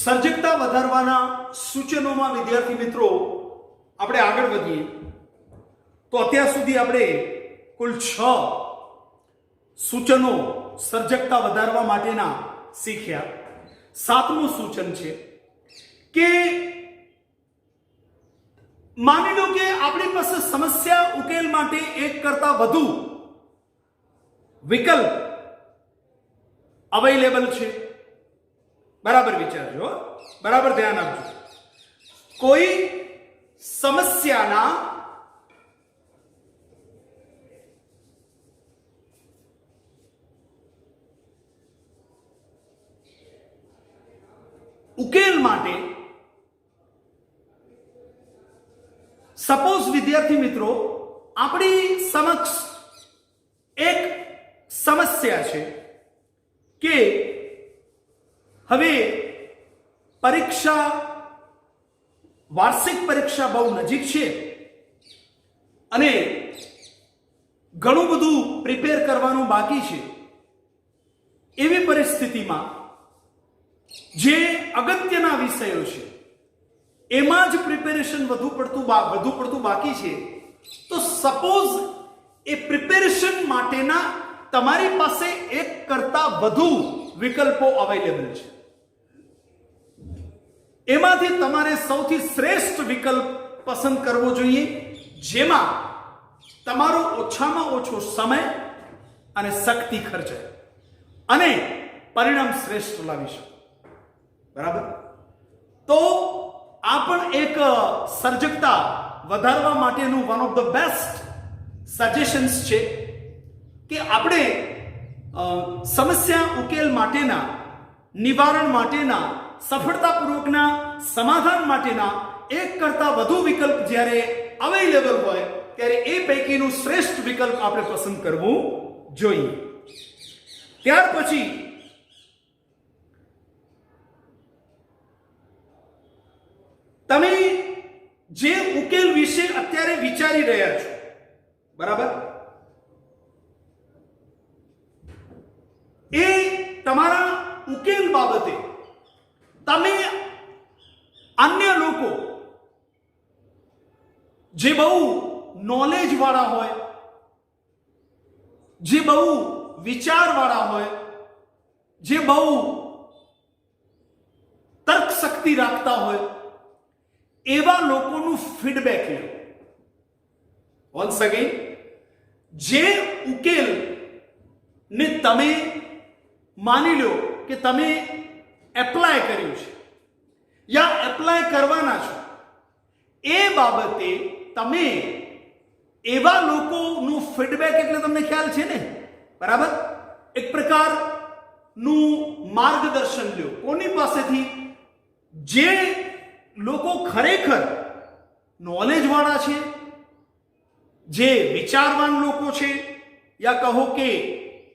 સર્જકતા વધારવાના સૂચનોમાં વિદ્યાર્થી મિત્રો આપણે આગળ વધીએ તો અત્યાર સુધી આપણે કુલ 6 સૂચનો સર્જકતા વધારવા માટેના શીખ્યા. 7મું સૂચન છે કે માની લો કે આપણી પાસે સમસ્યા ઉકેલ માટે એક કરતા વધુ વિકલ્પ અવેલેબલ છે. બરાબર વિચારજો, બરાબર ધ્યાન આપજો. કોઈ સમસ્યાના ઉકેલ માટે સપોઝ વિદ્યાર્થી મિત્રો આપણી સમક્ષ એક સમસ્યા છે કે હવે પરીક્ષા વાર્ષિક પરીક્ષા બહુ નજીક છે અને ઘણું બધું પ્રિપેર કરવાનું બાકી છે. એવી પરિસ્થિતિમાં જે અગત્યના વિષયો છે એમાં જ પ્રિપેરેશન વધુ પડતું બાકી છે. તો સપોઝ એ પ્રિપેરેશન માટેના તમારી પાસે એક કરતા વધુ વિકલ્પો અવેલેબલ છે. એમાંથી તમારે સૌથી શ્રેષ્ઠ વિકલ્પ પસંદ કરવો જોઈએ જેમાં તમારો ઓછામાં ઓછો સમય અને શક્તિ ખર્ચાય અને પરિણામ શ્રેષ્ઠ લાવી શકો. બરાબર? તો આ પણ એક સર્જકતા વધારવા માટેનું one of the best suggestions છે કે આપણે સમસ્યા ઉકેલ માટેના, નિવારણ માટેના, સફળતાપૂર્વકના સમાધાન માટેના એક કરતા વધુ વિકલ્પ જ્યારે અવેલેબલ હોય ત્યારે એ પૈકીનું શ્રેષ્ઠ વિકલ્પ આપણે પસંદ કરવું જોઈએ. ત્યાર પછી તમે જે ઉકેલ વિશે અત્યારે વિચારી રહ્યા છો, બરાબર, એ તમારા ઉકેલ બાબતે તમે અન્ય લોકો જે બહુ નોલેજ વાળા હોય, જે બહુ વિચાર વાળા હોય, જે બહુ તર્ક શક્તિ રાખતા હોય એવા લોકોનું ફીડબેક લો. વન્સ અગેન, જે ઉકેલ ને તમે માની લો કે તમે એપ્લાય કર્યું છે યા એપ્લાય કરવાના છો, એ બાબતે તમે એવા લોકોનું ફીડબેક એટલે તમને ખ્યાલ છે ને, બરાબર, એક પ્રકારનું માર્ગદર્શન લો. કોની પાસેથી? જે લોકો ખરેખર નોલેજ વાળા છે, જે વિચારવાન લોકો છે, યા કહો કે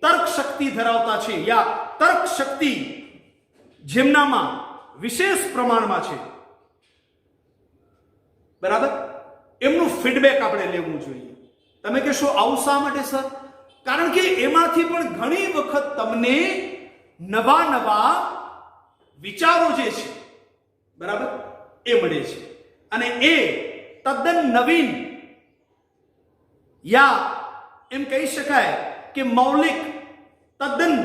તર્ક શક્તિ ધરાવતા છે, યા તર્ક શક્તિ જેમનામાં વિશેષ પ્રમાણમાં છે, બરાબર, એમનું ફીડબેક આપણે લેવું જોઈએ. તમે કહેશો આવું શા માટે સર? કારણ કે એમાંથી પણ ઘણી વખત તમને નવા વિચારો જે છે, બરાબર, એ મળે છે અને એ તદ્દન નવીન યા એમ કહી શકાય કે મૌલિક, તદ્દન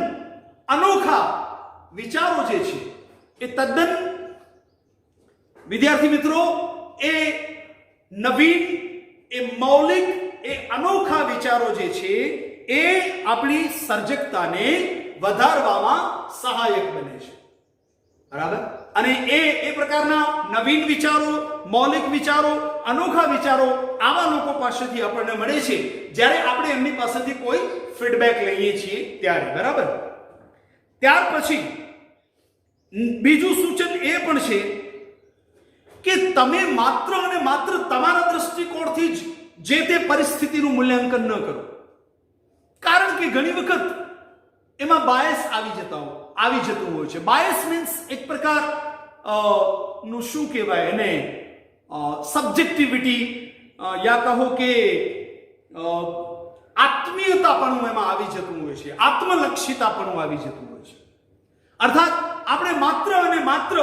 અનોખા વિચારો જે છે એ તદ્દન વિદ્યાર્થી મિત્રો એ નવીન, એ મૌલિક, એ અનોખા વિચારો જે છે એ આપણી સર્જકતાને વધારવામાં સહાયક બને છે. બરાબર? અને એ પ્રકારના નવીન વિચારો, મૌલિક વિચારો, અનોખા વિચારો આવા લોકો પાસેથી આપણને મળે છે જ્યારે આપણે એમની પાસેથી કોઈ ફીડબેક લઈએ છીએ ત્યારે. બરાબર? ત્યાર પછી બીજું સૂચન એ પણ છે કે તમે માત્ર અને માત્ર તમારા દ્રષ્ટિકોણથી જ જે તે પરિસ્થિતિનું મૂલ્યાંકન ન કરો. કારણ કે ઘણી વખત એમાં બાયસ આવી જતું હોય છે. બાયસ મીન્સ એક પ્રકાર નું શું કહેવાય એને, સબ્જેક્ટિવિટી યા કહો કે આત્મીયતાપણું એમાં આવી જતું હોય છે, આત્મલક્ષિતાપણું આવી જતું હોય છે. અર્થાત આપણે માત્ર અને માત્ર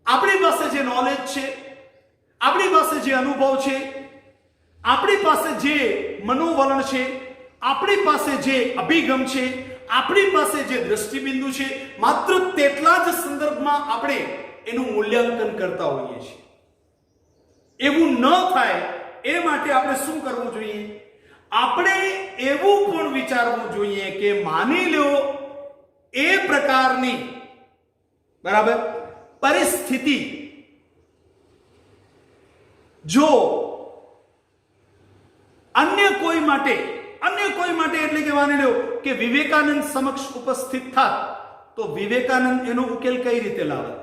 આપણી પાસે જે નોલેજ છે, આપણી પાસે જે અનુભવ છે, આપણી પાસે જે મનોવલણ છે, આપણી પાસે જે અભિગમ છે, આપણી પાસે જે દ્રષ્ટિબિંદુ છે, માત્ર તેટલા જ સંદર્ભમાં આપણે એનું મૂલ્યાંકન કરતા હોઈએ છીએ. એવું ન થાય એ માટે આપણે શું કરવું જોઈએ? આપણે એવું પણ વિચારવું જોઈએ કે માની લો એ પ્રકારની બરાબર પરિસ્થિતિ જો અન્ય કોઈ માટે એટલે કે માની લો કે વિવેકાનંદ સમક્ષ ઉપસ્થિત થાત, તો વિવેકાનંદ એનો ઉકેલ કઈ રીતે લાવત?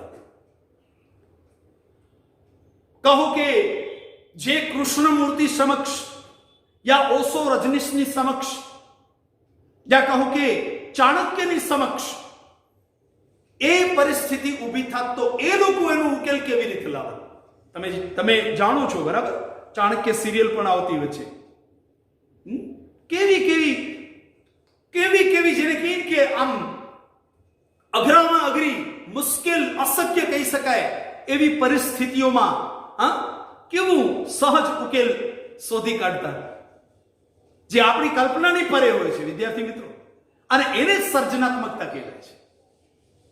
કહો કે જે કૃષ્ણમૂર્તિ સમક્ષ યા ઓશો રજનીશની સમક્ષ યા કહો કે ચાણક્યની સમક્ષ એ પરિસ્થિતિ ઊભી થાત, તો એ લોકો એનો ઉકેલ કેવી રીતે લાવત? તમે જાણો છો બરાબર, ચાણક્ય સિરિયલ પણ આવતી વચ્ચે. કેવી જેને કહીએ કે આમ અઘરામાં અઘરી, મુશ્કેલ, અશક્ય કહી શકાય એવી પરિસ્થિતિઓમાં કેવું સહજ ઉકેલ શોધી કાઢતા, જે આપણી કલ્પનાની પરે હોય છે વિદ્યાર્થી મિત્રો, અને એને સર્જનાત્મકતા કહેવાય છે.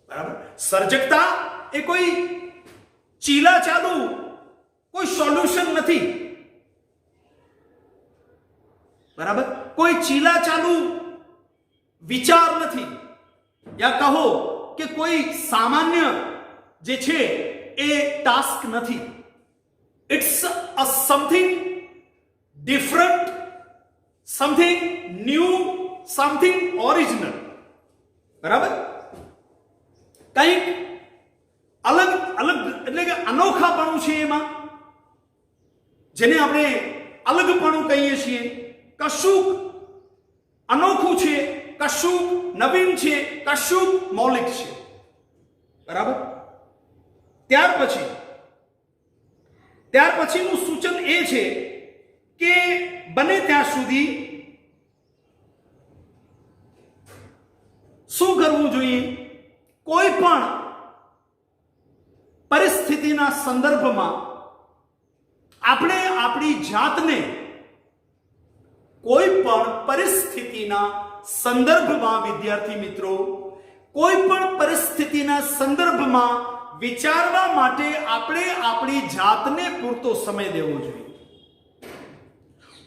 બરાબર, સર્જકતા એ કોઈ ચીલા ચાલુ કોઈ સોલ્યુશન નથી. બરાબર, કોઈ ચીલા ચાલુ વિચાર નથી, યા કહો કે કોઈ સામાન્ય જે છે એ ટાસ્ક નથી. It's a something different, something new, something original. બરાબર, કંઈક અલગ એટલે કે અનોખાપણું છે એમાં, જેને આપણે અલગપણું કહીએ છીએ. કશુંક અનોખું છે, કશુંક નવીન છે, કશુંક મૌલિક છે. બરાબર, ત્યાર પછીનું સૂચન એ છે કે બને ત્યાં સુધી શું કરવું જોઈએ? કોઈ પણ પરિસ્થિતિના સંદર્ભમાં આપણે આપણી જાતને કોઈ પણ પરિસ્થિતિના સંદર્ભમાં વિદ્યાર્થી મિત્રો, કોઈ પણ પરિસ્થિતિના સંદર્ભમાં વિચારવા માટે આપણે આપણી જાતને પૂરતો સમય દેવો જોઈએ.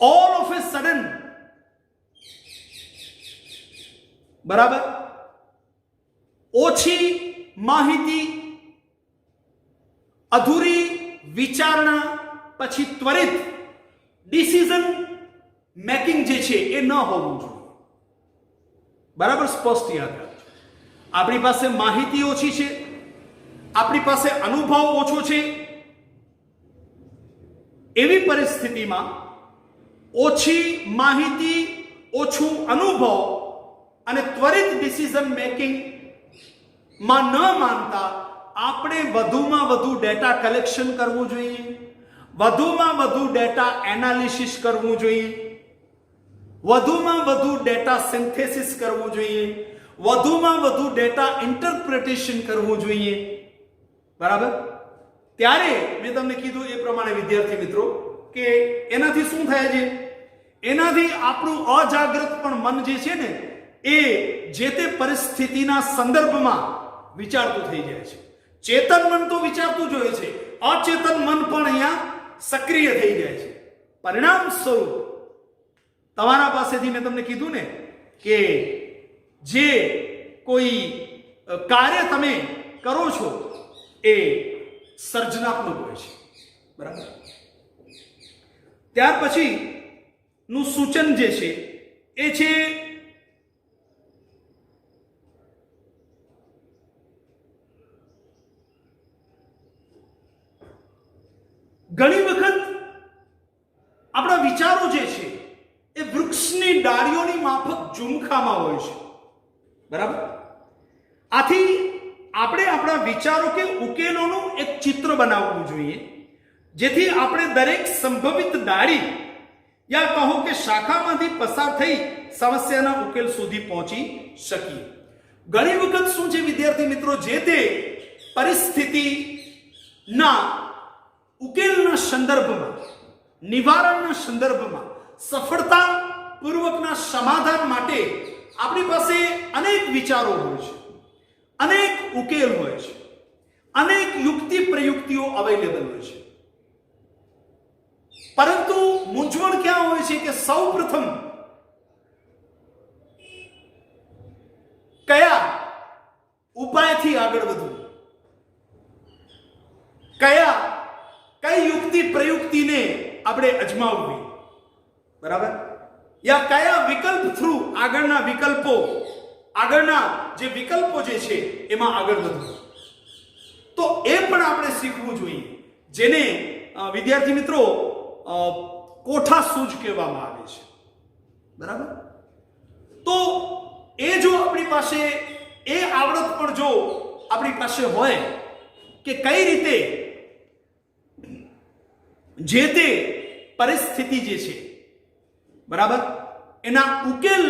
ઓલ ઓફ એ સડન બરાબર ઓછી માહિતી, અધૂરી વિચારણા પછી ત્વરિત ડિસિઝન મેકિંગ જે છે એ ન હોવું જોઈએ. બરાબર, સ્પષ્ટ યાદ રાખજો. આપણી પાસે માહિતી ઓછી છે, આપણી પાસે અનુભવ ઓછો છે, એવી પરિસ્થિતિમાં ઓછી માહિતી, ઓછું અનુભવ અને ત્વરિત ડિસિઝન મેકિંગ માં ન માનતા આપણે વધુમાં વધુ ડેટા કલેક્શન કરવું જોઈએ, વધુમાં વધુ ડેટા એનાલિસિસ કરવું જોઈએ, વધુમાં વધુ ડેટા સિન્થેસિસ કરવું જોઈએ, વધુમાં વધુ ડેટા ઇન્ટરપ્રિટેશન કરવું જોઈએ. બરાબર, ત્યારે મેં તમને કીધું એ પ્રમાણે વિદ્યાર્થી મિત્રો કે એનાથી શું થાય છે? એનાથી આપણું અજાગ્રત પણ મન જે છે ને એ જે તે પરિસ્થિતિના સંદર્ભમાં વિચારતું થઈ જાય છે. ચેતન મન તો વિચારતું જ હોય છે, અચેતન મન પણ અહીંયા સક્રિય થઈ જાય છે. પરિણામ સ્વરૂપ તમારા પાસેથી મેં તમને કીધું ને કે જે કોઈ કાર્ય તમે કરો છો એ સર્જનાત્મક હોય છે. બરાબર, ત્યાર પછી નું સૂચન જે છે એ છે ઘણી વખત આપણા વિચારો જે છે એ વૃક્ષની ડાળીઓની માફક ઝુમખામાં હોય છે. બરાબર, આથી આપણે આપણા વિચારો કે ઉકેલોનું એક ચિત્ર બનાવવું જોઈએ, જેથી આપણે દરેક સંભવિત ડાળી યા કહો કે શાખામાંથી પસાર થઈ સમસ્યાના ઉકેલ સુધી પહોંચી શકીએ. ઘણી વખત શું છે વિદ્યાર્થી મિત્રો, જે તે પરિસ્થિતિ ના ઉકેલના સંદર્ભમાં, નિવારણના સંદર્ભમાં, સફળતા પૂર્વકના સમાધાન માટે આપણી પાસે અનેક વિચારો હોય છે, અનેક ઉકેલ હોય છે, અનેક યુક્તિ પ્રયુક્તિઓ અવેલેબલ હોય છે. પરંતુ મૂંઝવણ ક્યાં હોય છે કે સૌ પ્રથમ કયા ઉપાયથી આગળ વધવું, કઈ યુક્તિ પ્રયુક્તિને આપણે અજમાવવી, બરાબર, યા કયા વિકલ્પ થ્રુ આગળના જે વિકલ્પો જે છે એમાં આગળ વધવું. તો એ પણ આપણે શીખવું જોઈએ, જેને વિદ્યાર્થી મિત્રો કોઠા સૂઝ કહેવામાં આવે છે, બરાબર. તો એ જો આપણી પાસે એ આવડત પણ જો આપણી પાસે હોય કે કઈ રીતે જે તે પરિસ્થિતિ જે છે, બરાબર, એનો ઉકેલ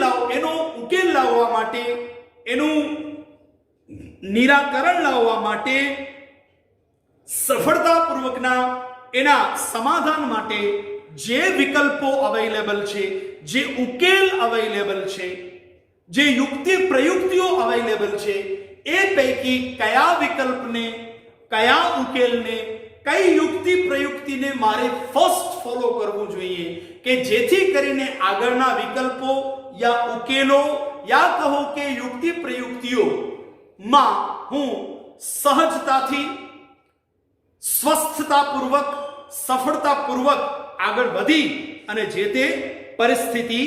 લાવવા માટે, એનું નિરાકરણ લાવવા માટે, સફળતાપૂર્વકના એના સમાધાન માટે જે વિકલ્પો અવેલેબલ છે, જે ઉકેલ અવેલેબલ છે, જે યુક્તિ પ્રયુક્તિઓ અવેલેબલ છે, એ પૈકી કયા વિકલ્પને, કયા ઉકેલને, કઈ યુક્તિ પ્રયુક્તિને મારે ફર્સ્ટ ફોલો કરવું જોઈએ કે જેથી કરીને આગળના વિકલ્પો યા ઉકેલો યા કહો કે યુક્તિ પ્રયુક્તિઓમાં હું સહજતાથી, સ્વસ્થતાપૂર્વક, સફળતાપૂર્વક આગળ વધી અને જે તે પરિસ્થિતિ,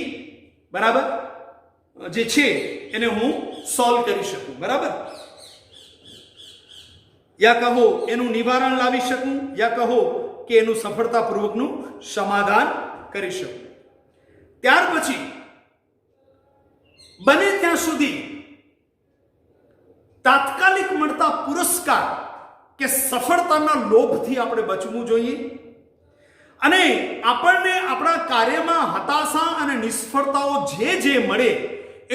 બરાબર, જે છે એને હું સોલ્વ કરી શકું, બરાબર, યા કહો એનું નિવારણ લાવી શકું, યા કહો કે એનું સફળતાપૂર્વકનું સમાધાન કરી શકું. ત્યાર પછી બને ત્યાં સુધી તાત્કાલિક મળતા પુરસ્કાર કે સફળતાના લોભથી આપણે બચવું જોઈએ અને આપણને આપણા કાર્યમાં હતાશા અને નિષ્ફળતાઓ જે મળે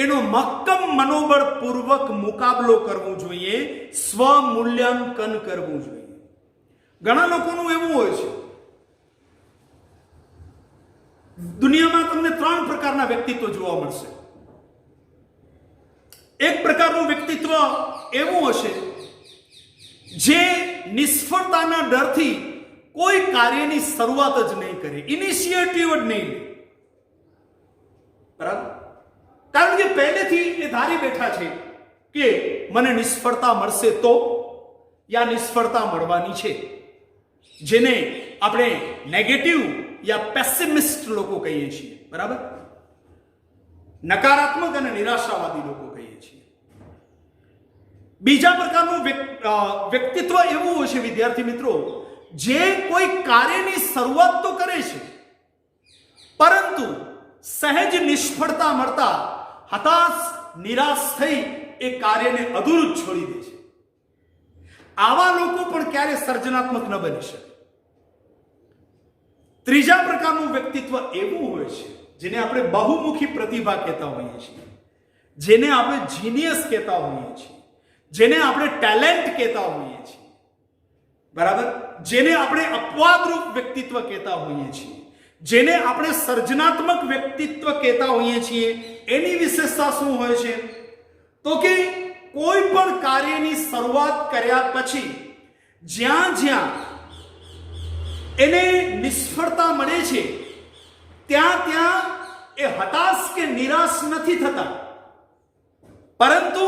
એનો મક્કમ મનોબળ પૂર્વક મુકાબલો કરવો જોઈએ, સ્વમૂલ્યાંકન કરવું જોઈએ. ઘણા લોકોનું એવું હોય છે, દુનિયામાં તમને 3 પ્રકારના વ્યક્તિત્વ જોવા મળશે. એક પ્રકારનું વ્યક્તિત્વ એવું હશે જે નિષ્ફળતાના ડરથી કોઈ કાર્યની શરૂઆત જ નહીં કરે, ઇનિશિયેટિવ જ નહીં લે, બરાબર, કારણ કે પહેલેથી એ ધારી બેઠા છે કે મને નિષ્ફળતા મળશે તો યા નિષ્ફળતા મળવાની છે, જેને આપણે નેગેટિવ યા પેસિમિસ્ટ લોકો કહીએ છીએ, બરાબર, નકારાત્મક અને નિરાશાવાદી લોકો કહીએ છીએ. બીજા પ્રકારનું વ્યક્તિત્વ એવું હોય છે વિદ્યાર્થી મિત્રો, જે કોઈ કાર્યની શરૂઆત તો કરે છે પરંતુ સહેજ નિષ્ફળતા મળતા હતાશ, નિરાશ થઈ એ કાર્યને અધૂરું છોડી દે છે. આવા લોકો પણ ક્યારે સર્જનાત્મક ન બની શકે. ત્રીજા પ્રકારનું વ્યક્તિત્વ એવું હોય છે જેને આપણે બહુમુખી પ્રતિભા કહેતા હોઈએ છીએ, જેને આપણે જીનિયસ કહેતા હોઈએ છીએ, જેને આપણે ટેલેન્ટ કહેતા હોઈએ છીએ, બરાબર, જેને આપણે અપવાદરૂપ વ્યક્તિત્વ કહેતા હોઈએ છીએ, જેને આપણે સર્જનાત્મક વ્યક્તિત્વ કહેતા હોઈએ છીએ. એની વિશેષતા શું હોય છે તો કે કોઈ પણ કાર્યની શરૂઆત કર્યા પછી જ્યાં એને નિષ્ફળતા મળે છે ત્યાં એ હતાશ કે નિરાશ નથી થતા, પરંતુ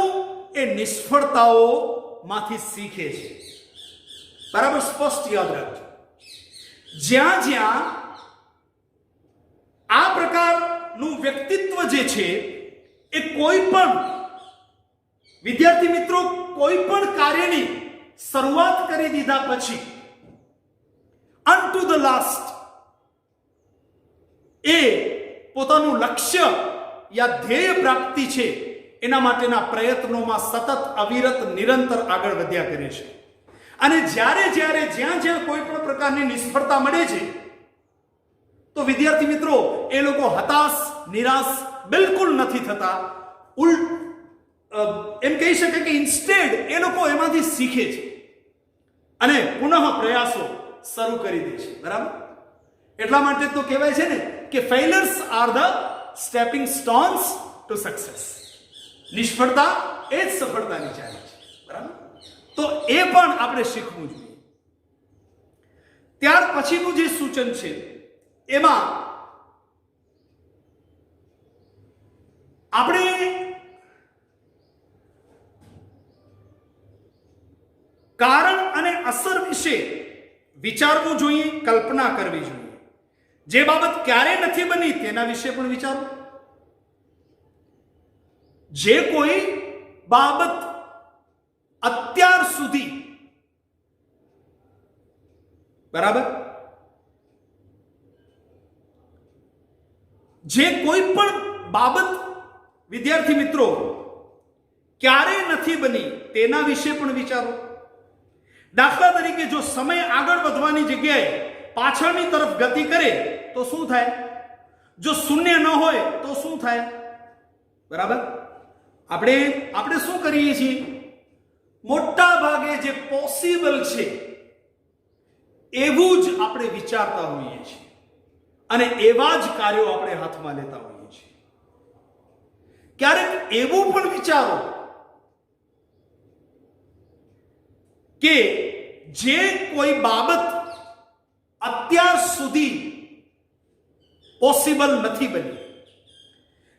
એ નિષ્ફળતાઓમાંથી શીખે છે, બરાબર, સ્પષ્ટ યાદ રાખજો. જ્યાં આ પ્રકારનું વ્યક્તિત્વ જે છે એ કોઈ પણ વિદ્યાર્થી મિત્રો કોઈ પણ કાર્યની શરૂઆત કરી દીધા પછી અનટુ ધ લાસ્ટ એ પોતાનું લક્ષ્ય યા ધ્યેય પ્રાપ્તિ છે એના માટેના પ્રયત્નોમાં સતત, અવિરત, નિરંતર આગળ વધ્યા કરે છે. અને જ્યાં કોઈ પણ પ્રકારની નિષ્ફળતા મળે છે તો વિદ્યાર્થી મિત્રો એ લોકો હતાશ, નિરાશ બિલકુલ નથી થતા. એમ કહી શકે કે ઇન્સ્ટેડ એ લોકો એમાંથી શીખે છે અને પુનઃ પ્રયાસો શરૂ કરી દે છે. બરાબર? એટલા માટે તો કહેવાય છે ને કે failures are the stepping stones to success. નિષ્ફળતા એ જ સફળતાની ચાવી છે. બરાબર? તો એ પણ આપણે શીખવું જોઈએ. ત્યાર પછીનું જે સૂચન છે એમાં આપણે કારણ અને અસર વિશે વિચારવું જોઈએ, કલ્પના કરવી જોઈએ. જે બાબત ક્યારે નથી બની તેના વિશે પણ વિચારો. જે કોઈ બાબત અત્યાર સુધી, બરાબર, જે કોઈ પણ બાબત વિદ્યાર્થી મિત્રો ક્યારે નથી બની તેના વિશે પણ વિચારો. દાખલા તરીકે જો સમય આગળ વધવાની જગ્યાએ પાછળની તરફ ગતિ કરે તો શું થાય? જો શૂન્ય ન હોય તો શું થાય? બરાબર? આપણે શું કરીએ છીએ? મોટા ભાગે જે પોસિબલ છે એવું જ આપણે વિચારતા હોઈએ છીએ અને એવા જ કાર્યો આપણે હાથમાં લેતા હોઈએ છીએ. ક્યારેક એવું પણ વિચારો કે જે કોઈ બાબત અત્યાર સુધી પોસિબલ નથી બની,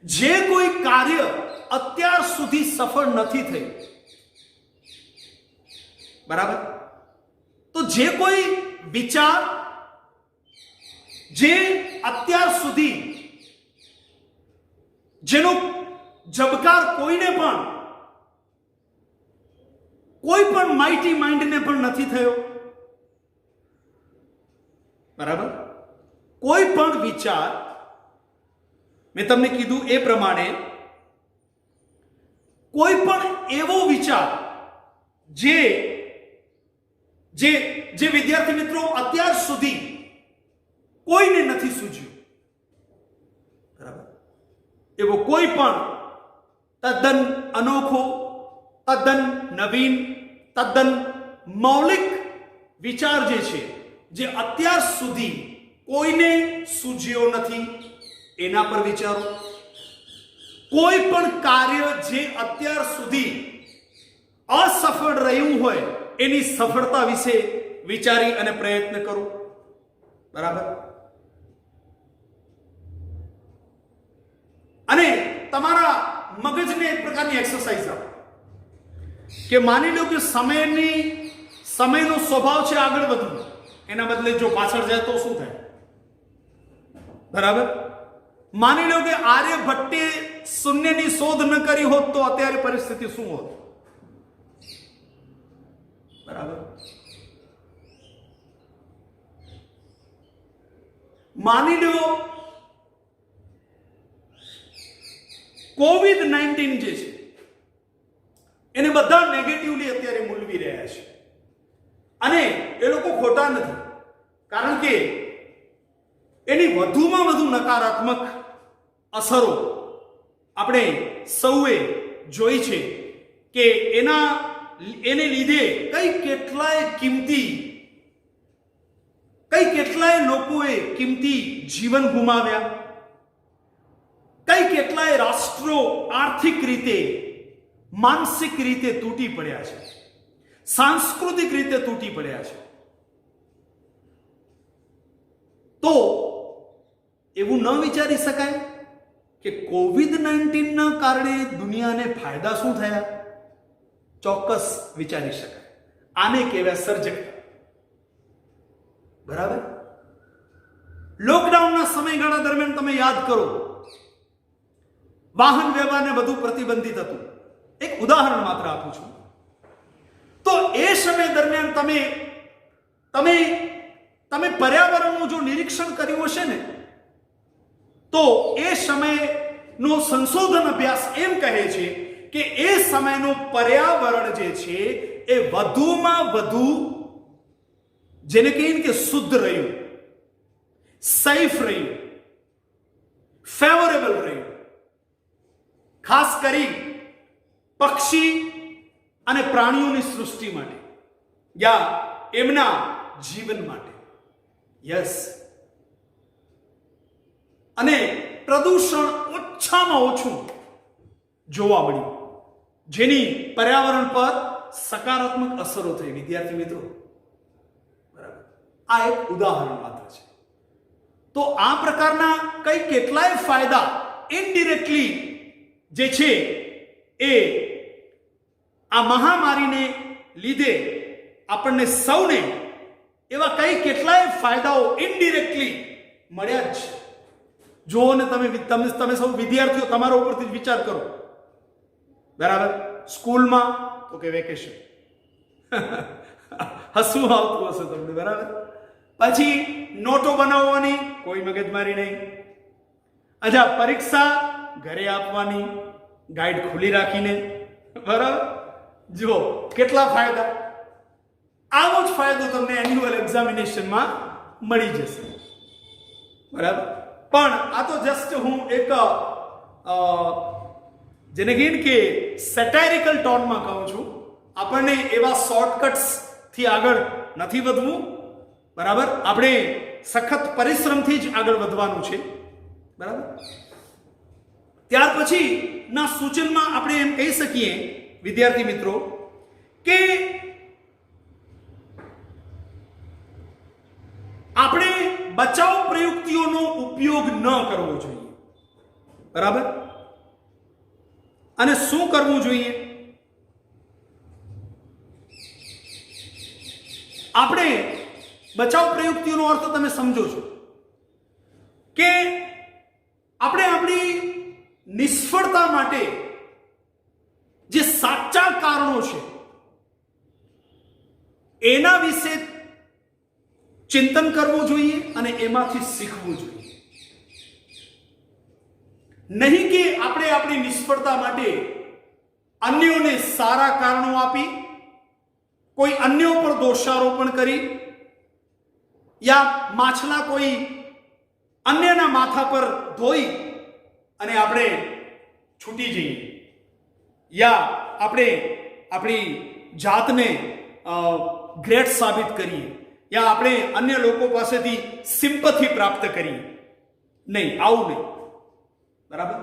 જે કોઈ કાર્ય અત્યાર સુધી સફળ નથી થયું, બરાબર, તો જે કોઈ વિચાર જે અત્યાર સુધી જેનો જબકાર કોઈ પણ માઇટી માઇન્ડને પણ નથી થયો, બરાબર, કોઈ પણ વિચાર, મેં તમને કીધું એ પ્રમાણે કોઈ પણ એવો વિચાર જે વિદ્યાર્થી મિત્રો અત્યાર સુધી કોઈને નથી સૂઝ્યું, બરાબર, એવો કોઈ પણ તદ્દન અનોખો, તદ્દન નવીન, તદ્દન મૌલિક વિચાર જે છે, જે અત્યાર સુધી કોઈને સૂઝ્યો નથી, એના પર વિચારો. કોઈ પણ કાર્ય જે અત્યાર સુધી અસફળ રહ્યું હોય એની સફળતા વિશે વિચારી અને પ્રયત્ન કરો. બરાબર? અને તમારા મગજને એક પ્રકારની એક્સરસાઇઝ આપો કે માની લો કે સમયનો સ્વભાવ છે આગળ વધવું, એના બદલે જો પાછળ જાય તો શું થાય? બરાબર? માની લો કે આર્યભટ્ટે શૂન્યની શોધ ન કરી હોત તો અત્યારે પરિસ્થિતિ શું હોત? બરાબર? માની લો COVID-19 જે છે એને બધા નેગેટિવલી અત્યારે મૂલવી રહ્યા છે અને એ લોકો ખોટા નથી, કારણ કે એની વધુમાં વધુ નકારાત્મક અસરો આપણે સૌએ જોઈ છે કે એને લીધે કઈ કેટલાય લોકોએ કિંમતી જીવન ગુમાવ્યા, કેટલાય રાષ્ટ્રો આર્થિક રીતે, માનસિક રીતે તૂટી પડ્યા છે, સાંસ્કૃતિક રીતે તૂટી પડ્યા છે. તો એવું ન વિચારી શકાય કે COVID-19 ના કારણે દુનિયાને ફાયદા શું થયા? ચોક્કસ વિચારી શકાય. આને કહેવાય સર્જકતા. બરાબર? લોકડાઉનના સમયગાળા દરમિયાન તમે યાદ કરો, વાહન વ્યવહારને બધું પ્રતિબંધિત હતું. એક ઉદાહરણ માત્ર આપું છું. તો એ સમય દરમિયાન તમે પર્યાવરણનું જો નિરીક્ષણ કર્યું હશે ને, તો એ સમયનો સંશોધન અભ્યાસ એમ કહે છે કે એ સમયનું પર્યાવરણ જે છે એ વધુમાં વધુ, જેને કહીએ કે શુદ્ધ રહ્યું, સેફ રહ્યું, ફેવરેબલ રહ્યું. ખાસ કરી પક્ષી અને પ્રાણીઓની સૃષ્ટિ માટે. યા એમના જીવન માટે. યસ. અને પ્રદૂષણ ઓછામાં ઓછું જોવા મળ્યું, જેની પર્યાવરણ પર સકારાત્મક અસરો થઈ. વિદ્યાર્થી મિત્રો, બરાબર, આ એક ઉદાહરણ માત્ર છે. તો આ પ્રકારના કઈ કેટલાય ફાયદા ઇનડિરેક્ટલી જે છે એ આ મહામારીને લીધે આપણને સૌને એવા કઈ કેટલાય ફાયદાઓ ઇનડિરેક્ટલી મળ્યા જ છે. જો ને તમે સૌ વિદ્યાર્થીઓ તમારા ઉપરથી વિચાર કરો. બરાબર, સ્કૂલમાં તો કે વેકેશન, હસવું આવતું હશે તમને. બરાબર, પછી નોટો બનાવવાની કોઈ મગજમારી નહીં. અચ્છા, પરીક્ષા ઘરે આપવાની ગાઈડ ખુલ્લી રાખીને. બરાબર, જુઓ કેટલા ફાયદા. આવો જ ફાયદો તમને એન્યુઅલ એક્ઝામિનેશનમાં મળી જશે. બરાબર, પણ આ તો જસ્ટ હું એક જેને કહીએ કે સેટાયરિકલ ટોનમાં કહું છું. આપણને એવા શોર્ટકટ્સ થી આગળ નથી વધવું. બરાબર, આપણે સખત પરિશ્રમથી જ આગળ વધવાનું છે. બરાબર, ત્યાર પછી ના સૂચનમાં આપણે એમ કહી શકીએ વિદ્યાર્થી મિત્રો કે આપણે બચાવ પ્રયુક્તિઓનો ઉપયોગ ન કરવો જોઈએ. બરાબર, અને શું કરવું જોઈએ? આપણે બચાવ પ્રયુક્તિઓનો અર્થ તમે સમજો છો કે આપણે આપણી નિષ્ફળતા માટે જે સાચા કારણો છે એના વિશે ચિંતન કરવું જોઈએ અને એમાંથી શીખવું જોઈએ. નહીં કે આપણે આપણી નિષ્ફળતા માટે અન્યોને સારા કારણો આપી, કોઈ અન્ય પર દોષારોપણ કરી, યા માછલા કોઈ અન્યના માથા પર ધોઈ અને આપણે છૂટી જઈએ, યા આપણે આપણી જાતને ગ્રેટ સાબિત કરીએ, યા આપણે અન્ય લોકો પાસેથી સિમ્પથી પ્રાપ્ત કરીએ. નહીં, આવું નહીં. બરાબર,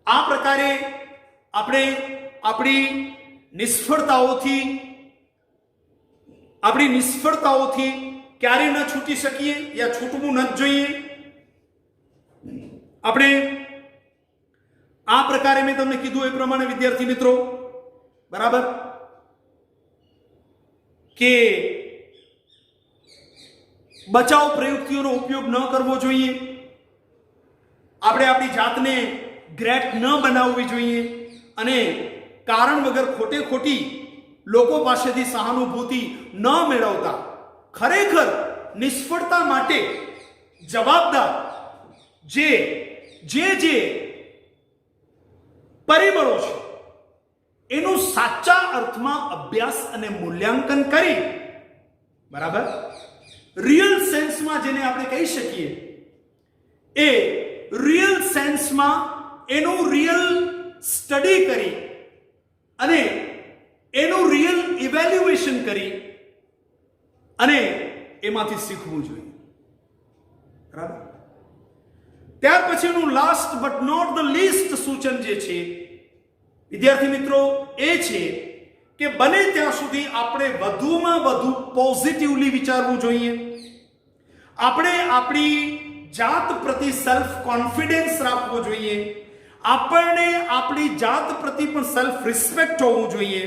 આ પ્રકારે આપણે આપણી નિષ્ફળતાઓથી ક્યારે ન છૂટી શકીએ, યા છૂટવું ન જોઈએ. આપણે આ પ્રકારે મેં તમને કીધું એ પ્રમાણે વિદ્યાર્થી મિત્રો, બરાબર, કે બચાવ પ્રયુક્તિઓનો ઉપયોગ ન કરવો જોઈએ. આપણે આપણી જાતને ગ્રેટ ન બનાવવી જોઈએ અને કારણ વગર ખોટી લોકો પાસેથી સહાનુભૂતિ ન મેળવતા ખરેખર નિષ્ફળતા માટે જવાબદાર જે પરિબળો છે એનું સાચા અર્થમાં અભ્યાસ અને મૂલ્યાંકન કરી, બરાબર, રિયલ સેન્સમાં જેને આપણે કહી શકીએ એ રિયલ સેન્સમાં એનું રિયલ સ્ટડી કરી અને એનું રિયલ ઇવેલ્યુએશન કરી અને એમાંથી શીખવું જોઈએ. બરાબર, ત્યાર પછીનું last but not the least સૂચન જે છે વિદ્યાર્થી મિત્રો એ છે કે બને ત્યાં સુધી આપણે વધુમાં વધુ પોઝિટિવલી વિચારવું જોઈએ. આપણે આપણી જાત પ્રતિ સેલ્ફ કોન્ફિડન્સ રાખવો જોઈએ. આપણને આપણી જાત પ્રતિ પણ સેલ્ફ રિસ્પેક્ટ હોવું જોઈએ.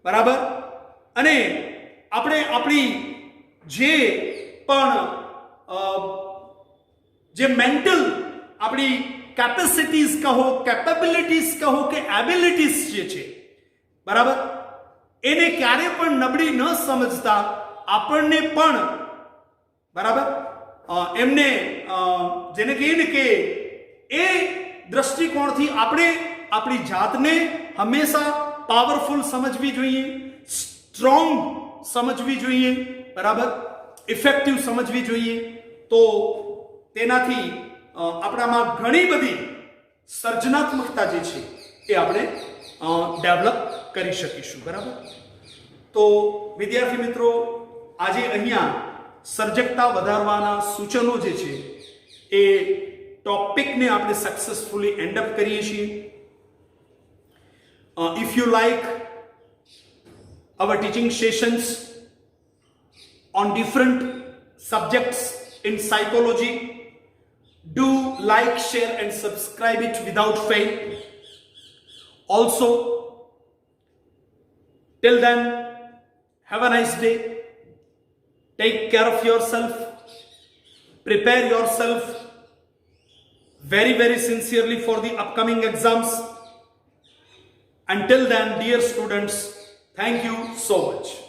બરાબર, અને આપણે આપણી જે મેન્ટલ આપણી કેપેસિટીઝ કહો, કેપેબિલિટીઝ કહો કે એબિલિટીઝ જે છે, બરાબર, એને ક્યારે પણ નબળી ન સમજતા આપણને પણ, બરાબર, એમને જેને કહીએ ને કે એ દ્રષ્ટિકોણથી આપણે આપણી જાતને હંમેશા પાવરફુલ સમજવી જોઈએ, સ્ટ્રોંગ સમજવી જોઈએ, બરાબર, ઇફેક્ટિવ સમજવી જોઈએ. તો તેનાથી આપણામાં ઘણી બધી સર્જનાત્મકતા જે છે એ આપણે ડેવલપ કરી શકીશું. બરાબર, તો વિદ્યાર્થી મિત્રો આજે અહીંયા સર્જકતા વધારવાના સૂચનો જે છે એ ટોપિકને આપણે સક્સેસફુલી એન્ડ અપ કરીએ છીએ. If you like our teaching sessions on different subjects in psychology, do like, share and subscribe it without fail. Also, till then, have a nice day. Take care of yourself. Prepare yourself very, very sincerely for the upcoming exams. Until then, dear students, thank you so much.